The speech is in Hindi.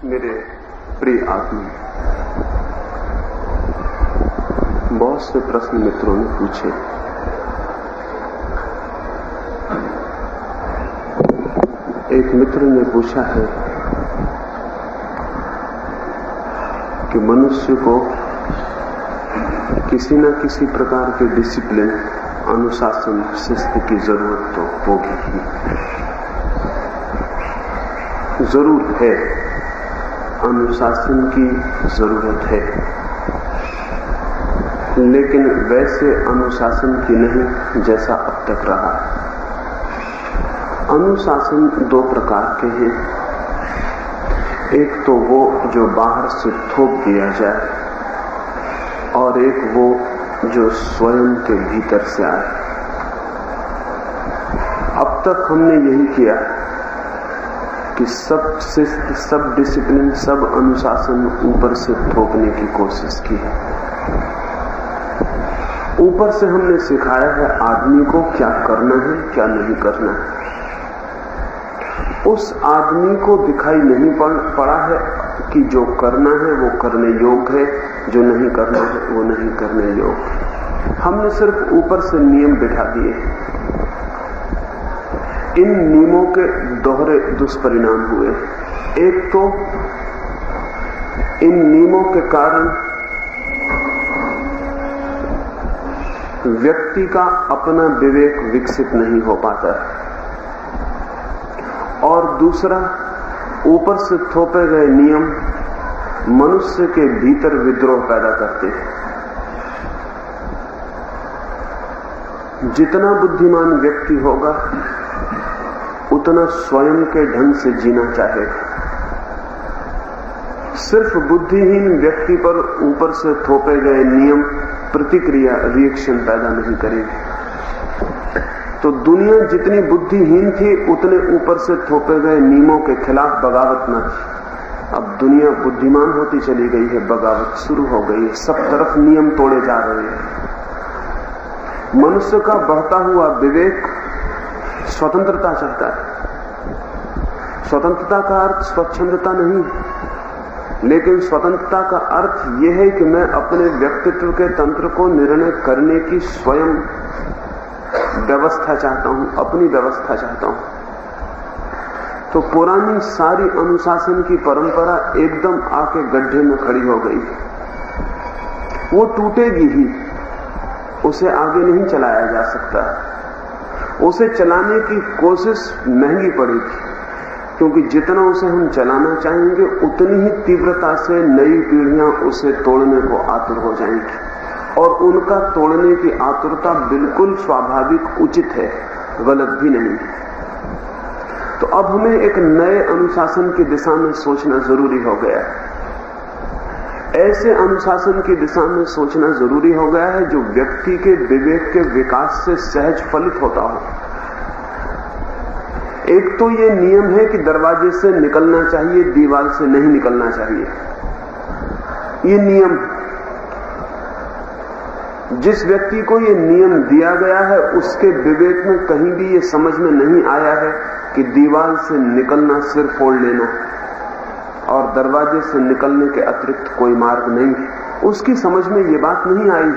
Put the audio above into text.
मेरे प्रिय आत्मा, बहुत से प्रश्न मित्रों ने पूछे। एक मित्र ने पूछा है कि मनुष्य को किसी न किसी प्रकार के डिसिप्लिन, अनुशासन, शिस्त की जरूरत तो होगी ही, जरूर है, अनुशासन की जरूरत है, लेकिन वैसे अनुशासन की नहीं जैसा अब तक रहा है। अनुशासन दो प्रकार के हैं। एक तो वो जो बाहर से थोप दिया जाए और एक वो जो स्वयं के भीतर से आए। अब तक हमने यही किया कि सब शिस्त, सब डिसिप्लिन, सब अनुशासन ऊपर से थोपने की कोशिश की है। ऊपर से हमने सिखाया है आदमी को क्या करना है, क्या नहीं करना है। उस आदमी को दिखाई नहीं पड़ा है कि जो करना है वो करने योग्य है, जो नहीं करना है वो नहीं करने योग्य है। हमने सिर्फ ऊपर से नियम बिठा दिए। इन नियमों के दोहरे दुष्परिणाम हुए। एक तो इन नियमों के कारण व्यक्ति का अपना विवेक विकसित नहीं हो पाता है, और दूसरा ऊपर से थोपे गए नियम मनुष्य के भीतर विद्रोह पैदा करते हैं। जितना बुद्धिमान व्यक्ति होगा उतना स्वयं के ढंग से जीना चाहेगा। सिर्फ बुद्धिहीन व्यक्ति पर ऊपर से थोपे गए नियम प्रतिक्रिया, रिएक्शन पैदा नहीं करेंगे। तो दुनिया जितनी बुद्धिहीन थी उतने ऊपर से थोपे गए नियमों के खिलाफ बगावत न थी। अब दुनिया बुद्धिमान होती चली गई है, बगावत शुरू हो गई है, सब तरफ नियम तोड़े जा रहे हैं। मनुष्य का बढ़ता हुआ विवेक स्वतंत्रता चाहता है। स्वतंत्रता का अर्थ स्वच्छंदता नहीं, लेकिन स्वतंत्रता का अर्थ यह है कि मैं अपने व्यक्तित्व के तंत्र को निर्णय करने की स्वयं व्यवस्था चाहता हूं, अपनी व्यवस्था चाहता हूं। तो पुरानी सारी अनुशासन की परंपरा एकदम आके गड्ढे में खड़ी हो गई। वो टूटेगी ही, उसे आगे नहीं चलाया जा सकता। उसे चलाने की कोशिश महंगी पड़ेगी, क्योंकि जितना उसे हम चलाना चाहेंगे उतनी ही तीव्रता से नई पीढ़ियां उसे तोड़ने को आतुर हो जाएंगी, और उनका तोड़ने की आतुरता बिल्कुल स्वाभाविक, उचित है, गलत भी नहीं। तो अब हमें एक नए अनुशासन की दिशा में सोचना जरूरी हो गया है। ऐसे अनुशासन की दिशा में सोचना जरूरी हो गया है जो व्यक्ति के विवेक के विकास से सहज फलित होता हो। एक तो ये नियम है कि दरवाजे से निकलना चाहिए, दीवार से नहीं निकलना चाहिए। ये नियम, जिस व्यक्ति को ये नियम दिया गया है उसके विवेक में कहीं भी ये समझ में नहीं आया है कि दीवार से निकलना सिर फोड़ लेना है और दरवाजे से निकलने के अतिरिक्त कोई मार्ग नहीं। उसकी समझ में ये बात नहीं आई।